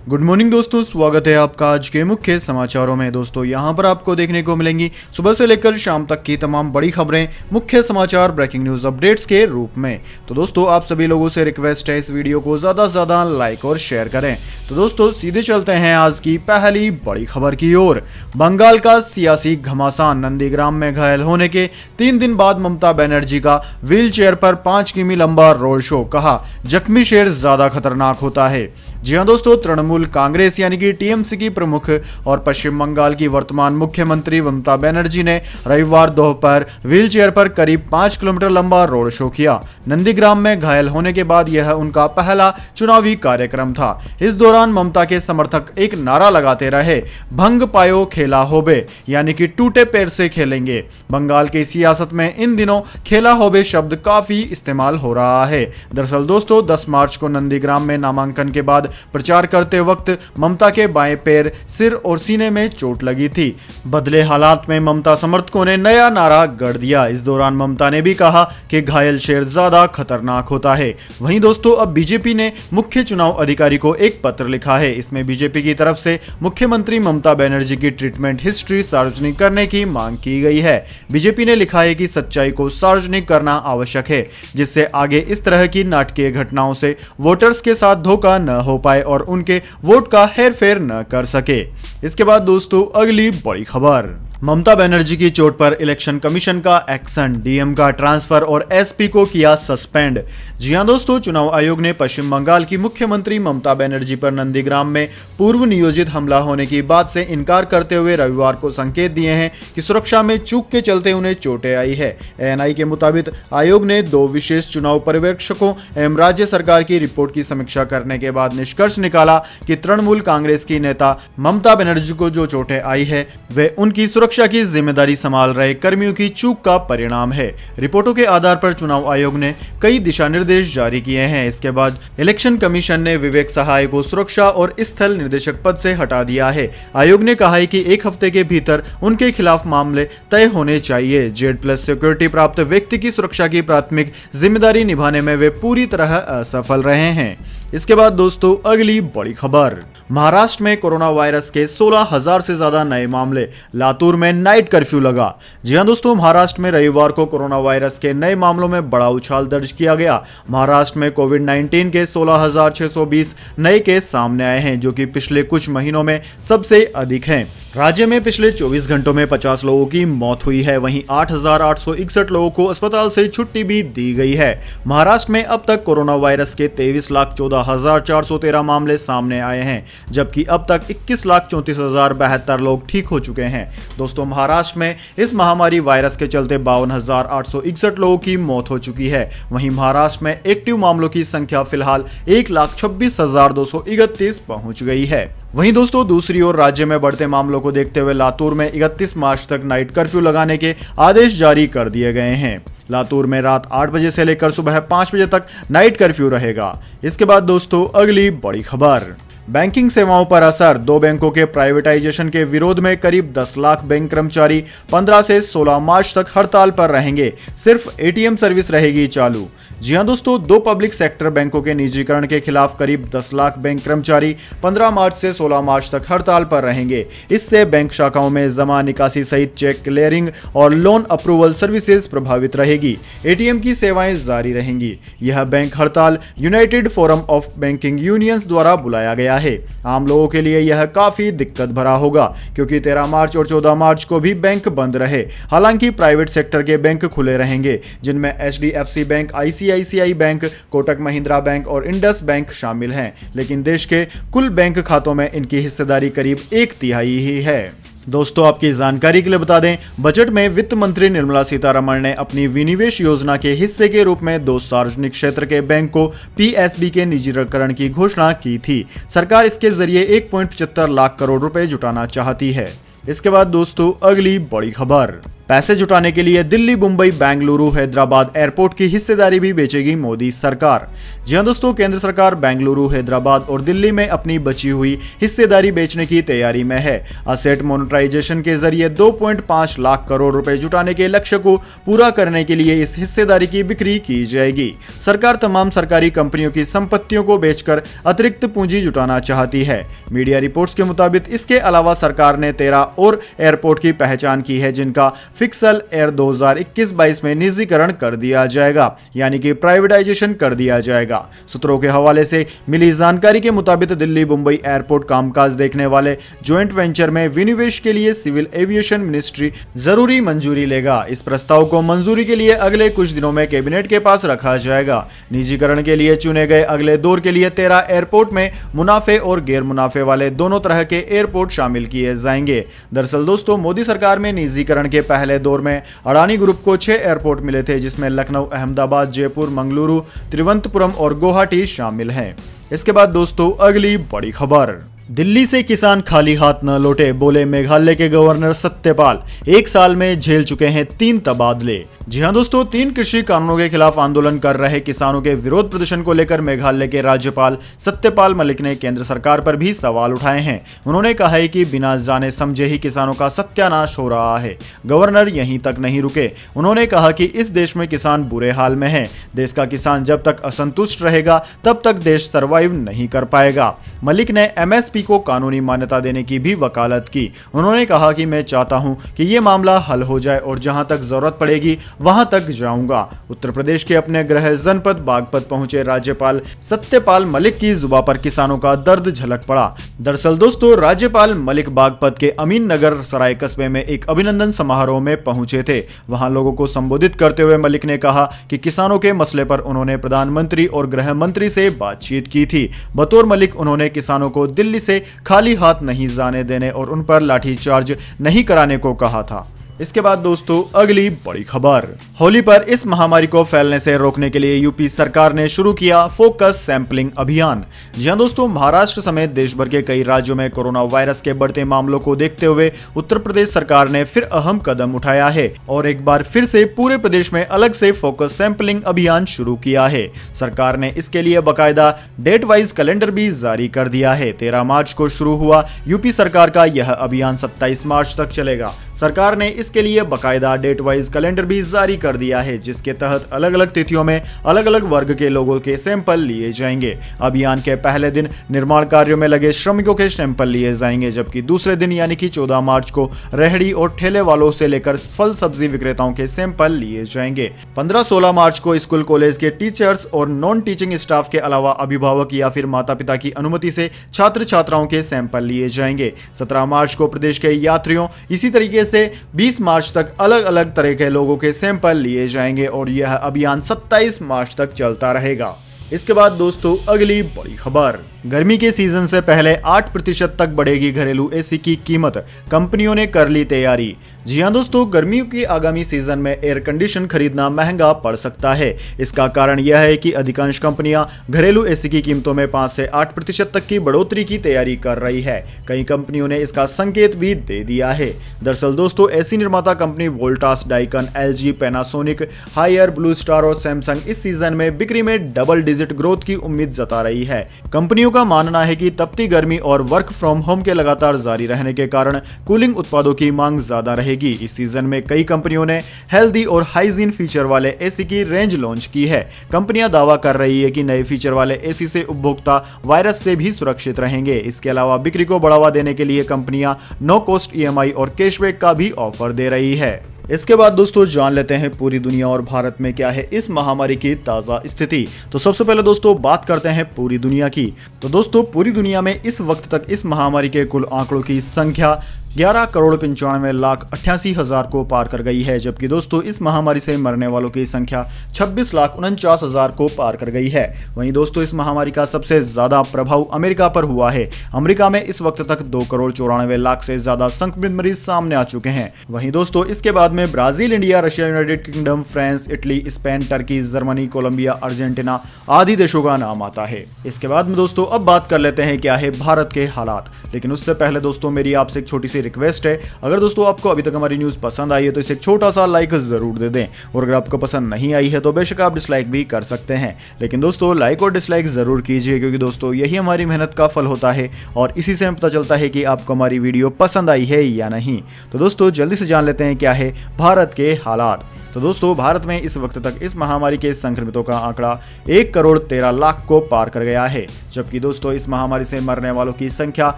Good morning दोस्तों, स्वागत है आपका आज के मुख्य समाचारों में। दोस्तों यहां पर आपको देखने को मिलेंगी सुबह से लेकर शाम तक की तमाम बड़ी खबरें, मुख्य समाचार, ब्रेकिंग न्यूज अपडेट्स के रूप में। तो दोस्तों आप सभी लोगों से रिक्वेस्ट है इस वीडियो को ज्यादा से ज्यादा लाइक और शेयर करें। तो दोस्तों सीधे चलते हैं आज की पहली बड़ी खबर की ओर। बंगाल का सियासी घमासान, नंदीग्राम में घायल होने के 3 दिन बाद ममता बनर्जी का व्हील चेयर पर 5 किमी लंबा रोड शो, कहा जख्मी शेर ज्यादा खतरनाक होता है। जी हाँ दोस्तों, तृणमूल कांग्रेस यानी कि टीएमसी की प्रमुख और पश्चिम बंगाल की वर्तमान मुख्यमंत्री ममता बनर्जी ने रविवार दोपहर व्हील चेयर पर करीब 5 किलोमीटर लंबा रोड शो किया। नंदीग्राम में घायल होने के बाद यह उनका पहला चुनावी कार्यक्रम था। इस दौरान ममता के समर्थक एक नारा लगाते रहे, भंग पायो खेला होबे, यानी कि टूटे पैर से खेलेंगे। बंगाल की सियासत में इन दिनों खेला होबे शब्द काफी इस्तेमाल हो रहा है। दरअसल दोस्तों 10 मार्च को नंदीग्राम में नामांकन के बाद प्रचार करते वक्त ममता के बाएं पैर, सिर और सीने में चोट लगी थी। बदले हालात में ममता समर्थकों ने नया नारा गढ़ दिया। इस दौरान ममता ने भी कहा कि घायल शेर ज्यादा खतरनाक होता है। वहीं दोस्तों अब बीजेपी ने मुख्य चुनाव अधिकारी को एक पत्र लिखा है। इसमें बीजेपी की तरफ से मुख्यमंत्री ममता बनर्जी की ट्रीटमेंट हिस्ट्री सार्वजनिक करने की मांग की गई है। बीजेपी ने लिखा है कि सच्चाई को सार्वजनिक करना आवश्यक है, जिससे आगे इस तरह की नाटकीय घटनाओं से वोटर्स के साथ धोखा न हो पाए और उनके वोट का हेरफेर न कर सके। इसके बाद दोस्तों अगली बड़ी खबर, ममता बनर्जी की चोट पर इलेक्शन कमीशन का एक्शन, डीएम का ट्रांसफर और एसपी को किया सस्पेंड। जी हां दोस्तों, चुनाव आयोग ने पश्चिम बंगाल की मुख्यमंत्री ममता बनर्जी पर नंदीग्राम में पूर्व नियोजित हमला होने की बात से इनकार करते हुए रविवार को संकेत दिए हैं कि सुरक्षा में चूक के चलते उन्हें चोटें आई है। एएनआई के मुताबिक आयोग ने 2 विशेष चुनाव पर्यवेक्षकों एवं राज्य सरकार की रिपोर्ट की समीक्षा करने के बाद निष्कर्ष निकाला कि तृणमूल कांग्रेस की नेता ममता बनर्जी को जो चोटें आई है वे उनकी सुरक्षा की जिम्मेदारी संभाल रहे कर्मियों की चूक का परिणाम है। रिपोर्टों के आधार पर चुनाव आयोग ने कई दिशा निर्देश जारी किए हैं। इसके बाद इलेक्शन कमीशन ने विवेक सहाय को सुरक्षा और स्थल निर्देशक पद से हटा दिया है। आयोग ने कहा है कि 1 हफ्ते के भीतर उनके खिलाफ मामले तय होने चाहिए। Z+ सिक्योरिटी प्राप्त व्यक्ति की सुरक्षा की प्राथमिक जिम्मेदारी निभाने में वे पूरी तरह असफल रहे हैं। इसके बाद दोस्तों अगली बड़ी खबर, महाराष्ट्र में कोरोना वायरस के 16,000 से ज्यादा नए मामले, लातूर में नाइट कर्फ्यू लगा। जी हां दोस्तों, महाराष्ट्र में रविवार को कोरोना वायरस के नए मामलों में बड़ा उछाल दर्ज किया गया। महाराष्ट्र में कोविड-19 के 16,620 नए केस सामने आए हैं, जो कि पिछले कुछ महीनों में सबसे अधिक हैं। राज्य में पिछले 24 घंटों में 50 लोगों की मौत हुई है। वहीं 8,861 लोगों को अस्पताल से छुट्टी भी दी गई है। महाराष्ट्र में अब तक कोरोना वायरस के 23,14,413 मामले सामने आए हैं, जबकि अब तक 21,34,072 लोग ठीक हो चुके हैं। दोस्तों महाराष्ट्र में इस महामारी वायरस के चलते 52,861 लोगों की मौत हो चुकी है। वहीं महाराष्ट्र में एक्टिव मामलों की संख्या फिलहाल 1,26,231 पहुंच गई है। वहीं दोस्तों दूसरी ओर राज्य में बढ़ते मामलों को देखते हुए लातूर में 31 मार्च तक नाइट कर्फ्यू लगाने के आदेश जारी कर दिए गए हैं। लातूर में रात 8 बजे से लेकर सुबह 5 बजे तक नाइट कर्फ्यू रहेगा। इसके बाद दोस्तों अगली बड़ी खबर, बैंकिंग सेवाओं पर असर, 2 बैंकों के प्राइवेटाइजेशन के विरोध में करीब 10 लाख बैंक कर्मचारी 15 से 16 मार्च तक हड़ताल पर रहेंगे। सिर्फ एटीएम सर्विस रहेगी चालू। जी हां दोस्तों, 2 पब्लिक सेक्टर बैंकों के निजीकरण के खिलाफ करीब 10 लाख बैंक कर्मचारी 15 मार्च से 16 मार्च तक हड़ताल पर रहेंगे। इससे बैंक शाखाओं में जमा निकासी सहित चेक क्लियरिंग और लोन अप्रूवल सर्विसेज प्रभावित रहेगी। एटीएम की सेवाएं जारी रहेंगी। यह बैंक हड़ताल United forum of banking unions द्वारा बुलाया गया है। आम लोगों के लिए यह काफी दिक्कत भरा होगा, क्योंकि 13 मार्च और 14 मार्च को भी बैंक बंद रहे। हालांकि प्राइवेट सेक्टर के बैंक खुले रहेंगे, जिनमें HDFC bank, ICICI bank, Kotak Mahindra bank और इंडस बैंक शामिल हैं। लेकिन देश के कुल बैंक खातों में इनकी हिस्सेदारी करीब 1/3 ही है। दोस्तों आपकी जानकारी के लिए बता दें, बजट में वित्त मंत्री निर्मला सीतारमण ने अपनी विनिवेश योजना के हिस्से के रूप में 2 सार्वजनिक क्षेत्र के बैंक को PSB के निजीकरण की घोषणा की थी। सरकार इसके जरिए 1.75 लाख करोड़ रुपए जुटाना चाहती है। इसके बाद दोस्तों अगली बड़ी खबर, पैसे जुटाने के लिए दिल्ली, मुंबई, बेंगलुरु, हैदराबाद एयरपोर्ट की हिस्सेदारी भी बेचेगी मोदी सरकार। जी हां दोस्तों, केंद्र सरकार बेंगलुरु, हैदराबाद और दिल्ली में अपनी बची हुई हिस्सेदारी बेचने की तैयारी में है। असेट मोनेटाइजेशन के जरिए 2.5 लाख करोड़ रुपए जुटाने के लक्ष्य को पूरा करने के लिए इस हिस्सेदारी की बिक्री की जाएगी। सरकार तमाम सरकारी कंपनियों की संपत्तियों को बेचकर अतिरिक्त पूंजी जुटाना चाहती है। मीडिया रिपोर्ट्स के मुताबिक इसके अलावा सरकार ने 13 और एयरपोर्ट की पहचान की है, जिनका फिक्सल एयर 2021-22 में निजीकरण कर दिया जाएगा, यानी कि प्राइवेटाइजेशन कर दिया जाएगा। सूत्रों के हवाले से मिली जानकारी के मुताबिक दिल्ली मुंबई एयरपोर्ट कामकाज देखने वाले ज्वाइंट वेंचर में विनिवेश के लिए सिविल एविएशन मिनिस्ट्री जरूरी मंजूरी लेगा। इस प्रस्ताव को मंजूरी के लिए अगले कुछ दिनों में कैबिनेट के पास रखा जाएगा। निजीकरण के लिए चुने गए अगले दौर के लिए 13 एयरपोर्ट में मुनाफे और गैर मुनाफे वाले दोनों तरह के एयरपोर्ट शामिल किए जाएंगे। दरअसल दोस्तों, मोदी सरकार में निजीकरण के पहले दौर में अडानी ग्रुप को 6 एयरपोर्ट मिले थे, जिसमें लखनऊ, अहमदाबाद, जयपुर, मंगलुरु, तिरुवनंतपुरम और गुवाहाटी शामिल हैं। इसके बाद दोस्तों अगली बड़ी खबर, दिल्ली से किसान खाली हाथ न लौटे, बोले मेघालय के गवर्नर सत्यपाल। 1 साल में झेल चुके हैं 3 तबादले। जी हां दोस्तों, 3 कृषि कानूनों के खिलाफ आंदोलन कर रहे किसानों के विरोध प्रदर्शन को लेकर मेघालय के राज्यपाल सत्यपाल मलिक ने केंद्र सरकार पर भी सवाल उठाए हैं। उन्होंने कहा है कि बिना जाने समझे ही किसानों का सत्यानाश हो रहा है। गवर्नर यहीं तक नहीं रुके। उन्होंने कहा कि इस देश में किसान बुरे हाल में है। देश का किसान जब तक असंतुष्ट रहेगा तब तक देश सर्वाइव नहीं कर पाएगा। मलिक ने एमएसपी को कानूनी मान्यता देने की भी वकालत की। उन्होंने कहा कि मैं चाहता हूं कि यह मामला हल हो जाए और जहां तक जरूरत पड़ेगी वहां तक जाऊंगा। उत्तर प्रदेश के अपने गृह जनपद बागपत पहुंचे राज्यपाल सत्यपाल मलिक की जुबान पर किसानों का दर्द झलक पड़ा। दरअसल दोस्तों, राज्यपाल मलिक बागपत के अमीन नगर सराय कस्बे में एक अभिनंदन समारोह में पहुंचे थे। वहां लोगों को संबोधित करते हुए मलिक ने कहा कि किसानों के मसले पर उन्होंने प्रधानमंत्री और गृह मंत्री से बातचीत की थी। बतौर मलिक उन्होंने किसानों को दिल्ली से खाली हाथ नहीं जाने देने और उन पर लाठीचार्ज नहीं कराने को कहा था। इसके बाद दोस्तों अगली बड़ी खबर, होली पर इस महामारी को फैलने से रोकने के लिए यूपी सरकार ने शुरू किया फोकस सैंपलिंग अभियान। जी हां दोस्तों, महाराष्ट्र समेत देश भर के कई राज्यों में कोरोना वायरस के बढ़ते मामलों को देखते हुए उत्तर प्रदेश सरकार ने फिर अहम कदम उठाया है और एक बार फिर से पूरे प्रदेश में अलग से फोकस सैंपलिंग अभियान शुरू किया है। सरकार ने इसके लिए बाकायदा डेट वाइज कैलेंडर भी जारी कर दिया है। 13 मार्च को शुरू हुआ यूपी सरकार का यह अभियान 27 मार्च तक चलेगा। सरकार ने इसके लिए बाकायदा डेट वाइज कैलेंडर भी जारी कर दिया है, जिसके तहत अलग अलग तिथियों में अलग अलग वर्ग के लोगों के सैंपल लिए जाएंगे। अभियान के पहले दिन निर्माण कार्यों में लगे श्रमिकों के सैंपल लिए जाएंगे, जबकि दूसरे दिन यानी कि 14 मार्च को रेहड़ी और ठेले वालों से लेकर फल सब्जी विक्रेताओं के सैंपल लिए जाएंगे। 15-16 मार्च को स्कूल कॉलेज के टीचर्स और नॉन टीचिंग स्टाफ के अलावा अभिभावक या फिर माता पिता की अनुमति से छात्र छात्राओं के सैंपल लिए जाएंगे। 17 मार्च को प्रदेश के यात्रियों, इसी तरीके से 20 मार्च तक अलग अलग तरह के लोगों के सैंपल लिए जाएंगे और यह अभियान 27 मार्च तक चलता रहेगा। इसके बाद दोस्तों अगली बड़ी खबर, गर्मी के सीजन से पहले 8% तक बढ़ेगी घरेलू एसी की कीमत, कंपनियों ने कर ली तैयारी। जी हां दोस्तों, गर्मियों के आगामी सीजन में एयर कंडीशन खरीदना महंगा पड़ सकता है। इसका कारण यह है कि अधिकांश कंपनियां घरेलू एसी की कीमतों में 5 से 8% तक की बढ़ोतरी की तैयारी कर रही है। कई कंपनियों ने इसका संकेत भी दे दिया है। दरअसल दोस्तों, एसी निर्माता company Voltas, Daikin, LG, Panasonic, Haier, Blue Star और सैमसंग इस सीजन में बिक्री में डबल डिजिट ग्रोथ की उम्मीद जता रही है। कंपनियों का मानना है कि तपती गर्मी और वर्क फ्रॉम होम के लगातार जारी रहने के कारण कूलिंग उत्पादों की मांग ज्यादा रहेगी। इस सीजन में कई कंपनियों ने हेल्दी और हाइजीन फीचर वाले एसी की रेंज लॉन्च की है। कंपनियां दावा कर रही है कि नए फीचर वाले एसी से उपभोक्ता वायरस से भी सुरक्षित रहेंगे। इसके अलावा बिक्री को बढ़ावा देने के लिए कंपनियां नो कॉस्ट ईएमआई और कैशबैक का भी ऑफर दे रही है। इसके बाद दोस्तों जान लेते हैं पूरी दुनिया और भारत में क्या है इस महामारी की ताजा स्थिति। तो सबसे पहले दोस्तों बात करते हैं पूरी दुनिया की। तो दोस्तों पूरी दुनिया में इस वक्त तक इस महामारी के कुल आंकड़ों की संख्या 11,95,88,000 को पार कर गई है, जबकि दोस्तों इस महामारी से मरने वालों की संख्या 26,49,000 को पार कर गई है। वहीं दोस्तों इस महामारी का सबसे ज्यादा प्रभाव अमेरिका पर हुआ है। अमेरिका में इस वक्त तक 2,94,00,000 से ज्यादा संक्रमित मरीज सामने आ चुके हैं। वहीं दोस्तों इसके बाद में Brazil, India, Russia, United Kingdom, France, Italy, Spain, Turkey, Germany, Colombia, Argentina आदि देशों का नाम आता है। इसके बाद में दोस्तों अब बात कर लेते हैं क्या है भारत के हालात। लेकिन उससे पहले दोस्तों मेरी आपसे एक छोटी सी रिक्वेस्ट है, अगर दोस्तों आपको अभी तक हमारी न्यूज़ पसंद आई है तो इसे एक छोटा सा लाइक ज़रूर दे दें, और अगर आपको पसंद नहीं आई है तो बेशक आप डिसलाइक भी कर सकते हैं, लेकिन दोस्तों लाइक और डिसलाइक ज़रूर कीजिए, क्योंकि दोस्तों यही हमारी मेहनत का फल होता है और इसी से हमें पता चलता है कि आपको हमारी वीडियो पसंद आई है या नहीं। तो दोस्तों जल्दी से जान लेते हैं क्या है भारत के हालात। तो दोस्तों भारत में इस वक्त तक इस महामारी के संक्रमितों का आंकड़ा 1,13,00,000 को पार कर गया है, जबकि दोस्तों इस महामारी से मरने वालों की संख्या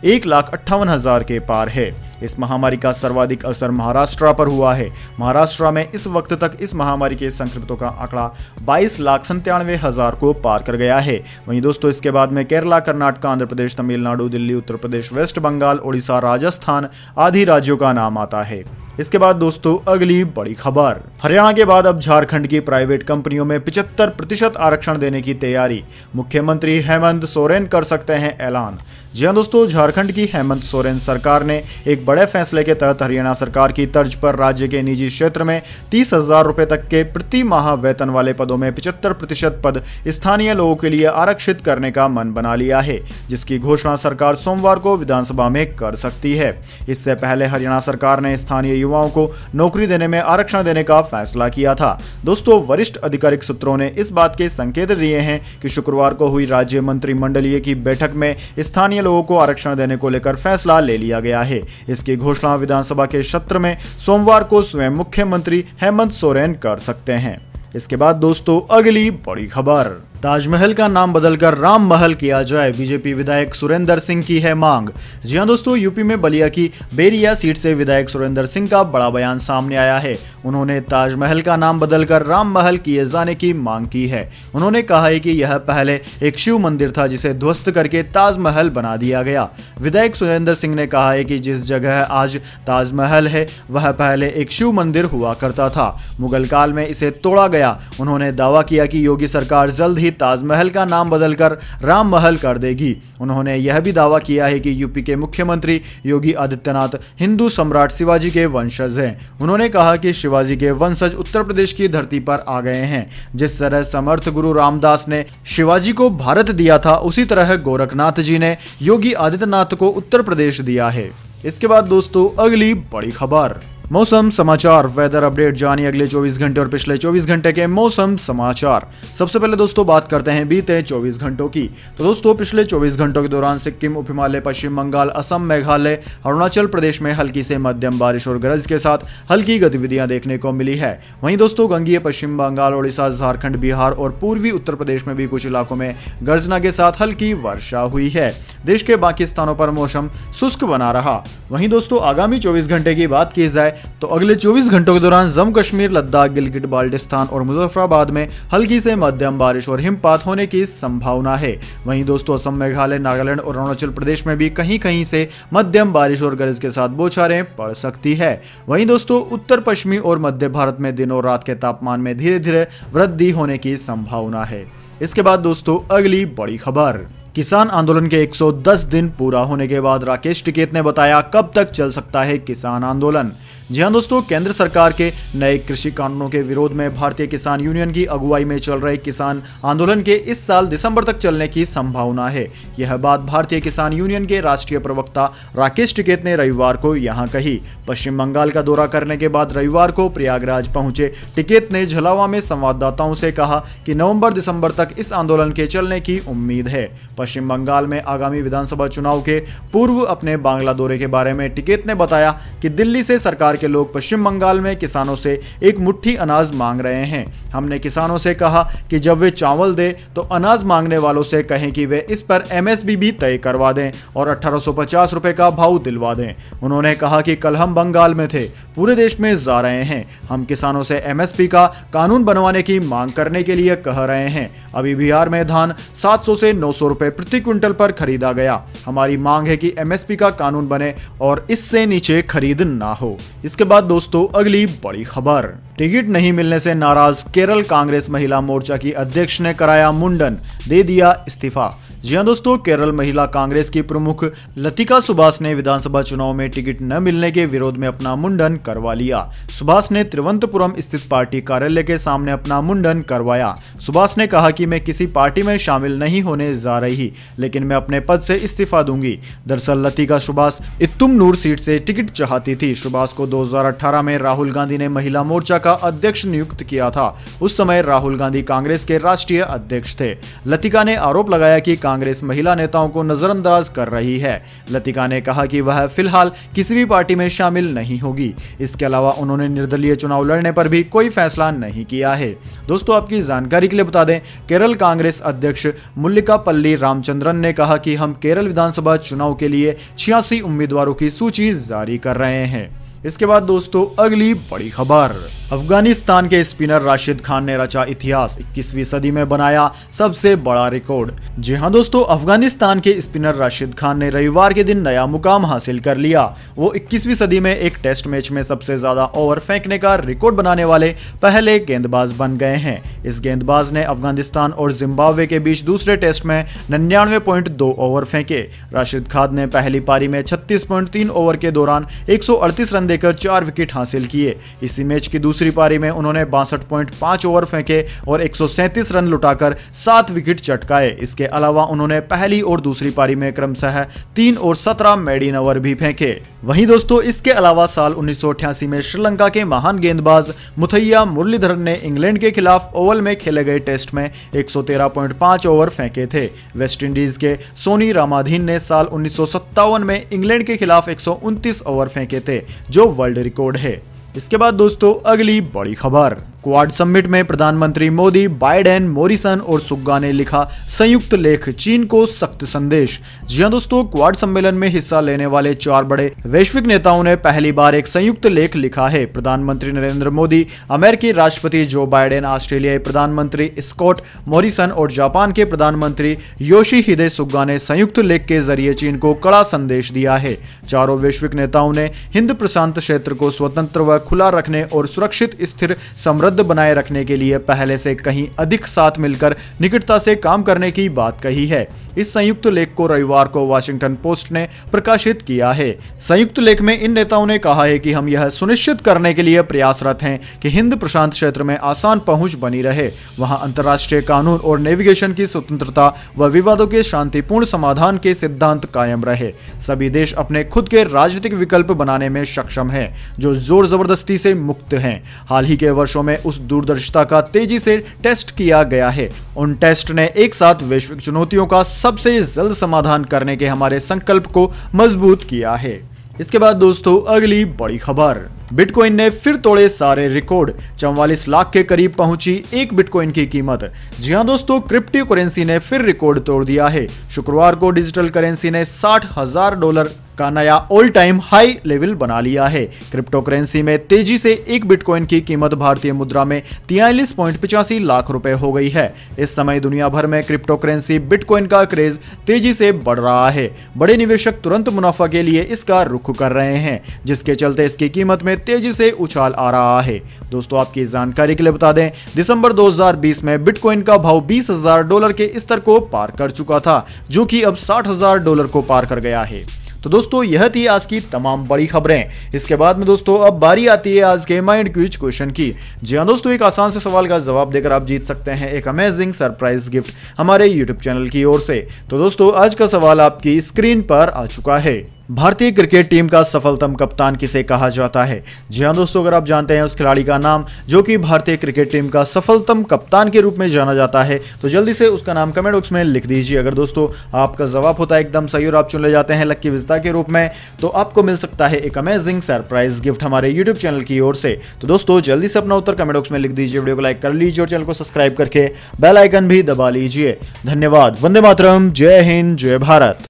1,58,000 के पार है। इस महामारी का सर्वाधिक असर महाराष्ट्र पर हुआ है। महाराष्ट्र में इस वक्त तक इस महामारी के संक्रमितों का आंकड़ा 22,97,000 को पार कर गया है। वहीं दोस्तों इसके बाद में केरला, कर्नाटक, आंध्र प्रदेश, तमिलनाडु, दिल्ली, उत्तर प्रदेश, वेस्ट बंगाल, ओडिशा, राजस्थान आदि राज्यों का नाम आता है। इसके बाद दोस्तों अगली बड़ी खबर, हरियाणा के बाद अब झारखंड की प्राइवेट कंपनियों में 75% आरक्षण देने की तैयारी, मुख्यमंत्री हेमंत सोरेन कर सकते हैं ऐलान। जी हां दोस्तों, झारखंड की हेमंत सोरेन सरकार ने एक बड़े फैसले के तहत हरियाणा सरकार की तर्ज पर राज्य के निजी क्षेत्र में 30,000 रुपए तक के प्रति माह वेतन वाले पदों में 75% पद स्थानीय लोगों के लिए आरक्षित करने का मन बना लिया है, जिसकी घोषणा सरकार सोमवार को विधानसभा में कर सकती है। इससे पहले हरियाणा सरकार ने स्थानीय युवाओं को नौकरी देने में आरक्षण देने का फैसला किया था। दोस्तों वरिष्ठ आधिकारिक सूत्रों ने इस बात के संकेत दिए हैं कि शुक्रवार को हुई राज्य मंत्रिमंडलीय की बैठक में स्थानीय लोगों को आरक्षण देने को लेकर फैसला ले लिया गया है। इसकी घोषणा विधानसभा के सत्र में सोमवार को स्वयं मुख्यमंत्री हेमंत सोरेन कर सकते हैं। इसके बाद दोस्तों अगली बड़ी खबर, ताजमहल का नाम बदलकर राम महल किया जाए, बीजेपी विधायक सुरेंद्र सिंह की है मांग। जी हां दोस्तों, यूपी में बलिया की बेरिया सीट से विधायक सुरेंद्र सिंह का बड़ा बयान सामने आया है। उन्होंने ताजमहल का नाम बदलकर राम महल किए जाने की मांग की है। उन्होंने कहा है कि यह पहले एक शिव मंदिर था जिसे ध्वस्त करके ताजमहल बना दिया गया। विधायक सुरेंद्र सिंह ने कहा है कि जिस जगह आज ताजमहल है वह पहले एक शिव मंदिर हुआ करता था, मुगल काल में इसे तोड़ा गया। उन्होंने दावा किया कि योगी सरकार जल्द ही ताजमहल का नाम बदलकर राम महल कर देगी। उन्होंने यह भी दावा किया है कि यूपी के मुख्यमंत्री योगी आदित्यनाथ हिंदू सम्राट शिवाजी के वंशज हैं। उन्होंने कहा कि शिवाजी के वंशज उत्तर प्रदेश की धरती पर आ गए हैं। जिस तरह समर्थ गुरु रामदास ने शिवाजी को भारत दिया था, उसी तरह गोरखनाथ जी ने योगी आदित्यनाथ को उत्तर प्रदेश दिया है। इसके बाद दोस्तों अगली बड़ी खबर, मौसम समाचार, वेदर अपडेट जानिए अगले 24 घंटे और पिछले 24 घंटे के मौसम समाचार। सबसे पहले दोस्तों बात करते हैं बीते 24 घंटों की। तो दोस्तों पिछले 24 घंटों के दौरान सिक्किम, उप हिमालय, पश्चिम बंगाल, असम, मेघालय, अरुणाचल प्रदेश में हल्की से मध्यम बारिश और गरज के साथ हल्की गतिविधियां देखने को मिली है। वहीं दोस्तों गंगीय पश्चिम बंगाल, ओडिशा, झारखंड, बिहार और पूर्वी उत्तर प्रदेश में भी कुछ इलाकों में गर्जना के साथ हल्की वर्षा हुई है। देश के बाकी स्थानों पर मौसम शुष्क बना रहा। वहीं दोस्तों आगामी 24 घंटे की बात की जाए तो अगले 24 घंटों के दौरान जम्मू कश्मीर, लद्दाख, गिलगिट बाल्टिस्तान और मुजफ्फराबाद में हल्की से मध्यम बारिश और हिमपात होने की संभावना है। वहीं दोस्तों असम, मेघालय, नागालैंड और अरुणाचल प्रदेश में भी कहीं कहीं से मध्यम बारिश और गरज के साथ बौछारें पड़ सकती है। वहीं दोस्तों उत्तर पश्चिमी और मध्य भारत में दिन और रात के तापमान में धीरे धीरे वृद्धि होने की संभावना है। इसके बाद दोस्तों अगली बड़ी खबर, किसान आंदोलन के 110 दिन पूरा होने के बाद राकेश टिकैत ने बताया कब तक चल सकता है किसान आंदोलन। जी हां दोस्तों, केंद्र सरकार के नए कृषि कानूनों के विरोध में भारतीय किसान यूनियन की अगुवाई में चल रहे किसान आंदोलन के इस साल दिसंबर तक चलने की संभावना है। यह बात भारतीय किसान यूनियन के राष्ट्रीय प्रवक्ता राकेश टिकैत ने रविवार को यहां कही। पश्चिम बंगाल का दौरा करने के बाद रविवार को प्रयागराज पहुंचे टिकैत ने झलावा में संवाददाताओं से कहा कि नवंबर दिसंबर तक इस आंदोलन के चलने की उम्मीद है। पश्चिम बंगाल में आगामी विधानसभा चुनाव के पूर्व अपने बांग्ला दौरे के बारे में टिकैत ने बताया कि दिल्ली से सरकार के लोग पश्चिम बंगाल में किसानों से एक मुट्ठी अनाज मांग रहे हैं। हमने किसानों से कहा कि जब वे चावल दे तो अनाज मांगने वालों से कहें कि वे इस पर एमएसपी भी तय करवा दें और 1850 रुपए का भाव दिलवा दें। उन्होंने कहा कि कल हम बंगाल में थे, पूरे देश में जा रहे हैं। हम किसानों से एमएसपी का कानून बनवाने की मांग करने के लिए कह रहे हैं। अभी बिहार में धान 700 से 900 रुपए प्रति क्विंटल पर खरीदा गया। हमारी मांग है कि एमएसपी का कानून बने और इससे नीचे खरीद ना हो। इसके बाद दोस्तों अगली बड़ी खबर, टिकट नहीं मिलने से नाराज केरल कांग्रेस महिला मोर्चा की अध्यक्ष ने कराया मुंडन, दे दिया इस्तीफा। जी हां दोस्तों, केरल महिला कांग्रेस की प्रमुख लतिका सुभाष ने विधानसभा चुनाव में टिकट न मिलने के विरोध में अपना मुंडन करवा लिया। सुभाष ने तिरुवनंतपुरम स्थित पार्टी कार्यालय के सामने अपना मुंडन करवाया। सुभाष ने कहा कि मैं किसी पार्टी में शामिल नहीं होने जा रही, लेकिन मैं अपने पद से इस्तीफा दूंगी। दरअसल लतिका सुभाष इत्तुमनूर सीट से टिकट चाहती थी। सुभाष को 2018 में राहुल गांधी ने महिला मोर्चा का अध्यक्ष नियुक्त किया था। उस समय राहुल गांधी कांग्रेस के राष्ट्रीय अध्यक्ष थे। लतिका ने आरोप लगाया कि कांग्रेस महिला नेताओं को नजरअंदाज कर रही है। लतिका ने कहा कि वह फिलहाल किसी भी पार्टी में शामिल नहीं होगी। इसके अलावा उन्होंने निर्दलीय चुनाव लड़ने पर भी कोई फैसला नहीं किया है। दोस्तों, आपकी जानकारी के लिए बता दें, केरल कांग्रेस अध्यक्ष मुल्लिकापल्ली रामचंद्रन ने कहा कि हम केरल विधानसभा चुनाव के लिए 86 उम्मीदवारों की सूची जारी कर रहे हैं। इसके बाद दोस्तों, अगली बड़ी खबर, अफगानिस्तान के स्पिनर राशिद खान ने रचा इतिहास, 21वीं सदी में बनाया सबसे बड़ा रिकॉर्ड। जी हां दोस्तों, अफगानिस्तान के स्पिनर राशिद खान ने रविवार के दिन नया मुकाम हासिल कर लिया। वो 21वीं सदी में एक टेस्ट मैच में सबसे ज्यादा ओवर फेंकने का रिकॉर्ड बनाने वाले पहले गेंदबाज बन गए हैं। इस गेंदबाज ने अफगानिस्तान और जिम्बाब्वे के बीच दूसरे टेस्ट में 99.2 ओवर फेंके। राशिद खान ने पहली पारी में 36.3 ओवर के दौरान 138 रन देकर 4 विकेट हासिल किए। इसी मैच की दूसरी पारी में उन्होंने 62.5 ओवर फेंके और 137 रन लुटाकर 7 विकेट चटकाए। इसके अलावा उन्होंने पहली और दूसरी पारी में क्रमशः 3 और 17 मेडिन ओवर भी फेंके। वहीं दोस्तों, इसके अलावा साल 1988 में श्रीलंका के महान गेंदबाज मुथैया मुरलीधरन ने इंग्लैंड के खिलाफ ओवल में खेले गए टेस्ट में 113.5 ओवर फेंके थे। वेस्टइंडीज के सोनी रामाधीन ने साल 1957 में इंग्लैंड के खिलाफ 129 ओवर फेंके थे, जो वर्ल्ड रिकॉर्ड है। इसके बाद दोस्तों, अगली बड़ी खबर, क्वाड समिट में प्रधानमंत्री मोदी, बाइडेन, मोरिसन और सुग्गा ने लिखा संयुक्त लेख, चीन को सख्त संदेश। जी हां दोस्तों, क्वाड सम्मेलन में हिस्सा लेने वाले 4 बड़े वैश्विक नेताओं ने पहली बार एक संयुक्त लेख लिखा है। प्रधानमंत्री नरेंद्र मोदी, अमेरिकी राष्ट्रपति जो बाइडेन, ऑस्ट्रेलियाई प्रधानमंत्री स्कॉट मॉरिसन और जापान के प्रधानमंत्री योशिहिदे सुगा ने संयुक्त लेख के जरिए चीन को कड़ा संदेश दिया है। चारों वैश्विक नेताओं ने हिंद प्रशांत क्षेत्र को स्वतंत्र व खुला रखने और सुरक्षित, स्थिर, समृद्ध बनाए रखने के लिए पहले से कहीं अधिक साथ मिलकर निकटता से काम करने की बात कही है। इस संयुक्त लेख को रविवार को वाशिंगटन पोस्ट ने प्रकाशित किया है। संयुक्त लेख में इन नेताओं ने कहा है कि हम यह सुनिश्चित करने के लिए प्रयासरत हैं कि हिंद प्रशांत क्षेत्र में आसान पहुंच बनी रहे, वहां अंतर्राष्ट्रीय कानून और नेविगेशन की स्वतंत्रता व विवादों के शांतिपूर्ण समाधान के सिद्धांत कायम रहे। सभी देश अपने खुद के राजनीतिक विकल्प बनाने में सक्षम हैं, जो जोर जबरदस्ती से मुक्त हैं। हाल ही के वर्षों में उस दूरदर्शिता का तेजी से टेस्ट किया गया है। उन टेस्ट ने एक साथ वैश्विक चुनौतियों का सबसे जल्द समाधान करने के हमारे संकल्प को मजबूत किया है। इसके बाद दोस्तों, अगली बड़ी खबर, बिटकॉइन ने फिर तोड़े सारे रिकॉर्ड, 44 लाख के करीब पहुंची एक बिटकॉइन की कीमत। जी हां दोस्तों, क्रिप्टो करेंसी ने फिर रिकॉर्ड तोड़ दिया है। शुक्रवार को डिजिटल करेंसी ने $60,000 का नया ऑल टाइम हाई लेवल बना लिया है। क्रिप्टो करेंसी में तेजी से एक बिटकॉइन की कीमत भारतीय मुद्रा में 43.85 लाख रुपए हो गई है। इस समय दुनिया भर में क्रिप्टो करेंसी बिटकॉइन का क्रेज तेजी से बढ़ रहा है। बड़े निवेशक तुरंत मुनाफा के लिए इसका रुख कर रहे हैं, जिसके चलते इसकी कीमत में तेजी से उछाल आ रहा है। दोस्तों, आपकी जानकारी के लिए बता दें, दिसंबर 2020 में बिटकॉइन का भाव $20,000 के स्तर को पार कर चुका था, जो कि अब $60,000 को पार कर गया है। तो दोस्तों, यह थी आज की तमाम बड़ी खबरें। इसके बाद में दोस्तों, अब बारी आती है आज के माइंड क्विज क्वेश्चन की। जी हां दोस्तों, एक आसान से सवाल का जवाब देकर आप जीत सकते हैं एक अमेजिंग सरप्राइज गिफ्ट हमारे यूट्यूब चैनल की ओर से। तो दोस्तों, आज का सवाल आपकी स्क्रीन पर आ चुका है। भारतीय क्रिकेट टीम का सफलतम कप्तान किसे कहा जाता है? जी हां दोस्तों, अगर आप जानते हैं उस खिलाड़ी का नाम जो कि भारतीय क्रिकेट टीम का सफलतम कप्तान के रूप में जाना जाता है, तो जल्दी से उसका नाम कमेंट बॉक्स में लिख दीजिए। अगर दोस्तों आपका जवाब होता है एकदम सही और आप चुन ले जाते हैं लकी विजेता के रूप में, तो आपको मिल सकता है एक अमेजिंग सरप्राइज गिफ्ट हमारे यूट्यूब चैनल की ओर से। तो दोस्तों, जल्दी से अपना उत्तर कमेंट बॉक्स में लिख दीजिए, वीडियो को लाइक कर लीजिए और चैनल को सब्सक्राइब करके बेल आइकन भी दबा लीजिए। धन्यवाद। वंदे मातरम। जय हिंद, जय भारत।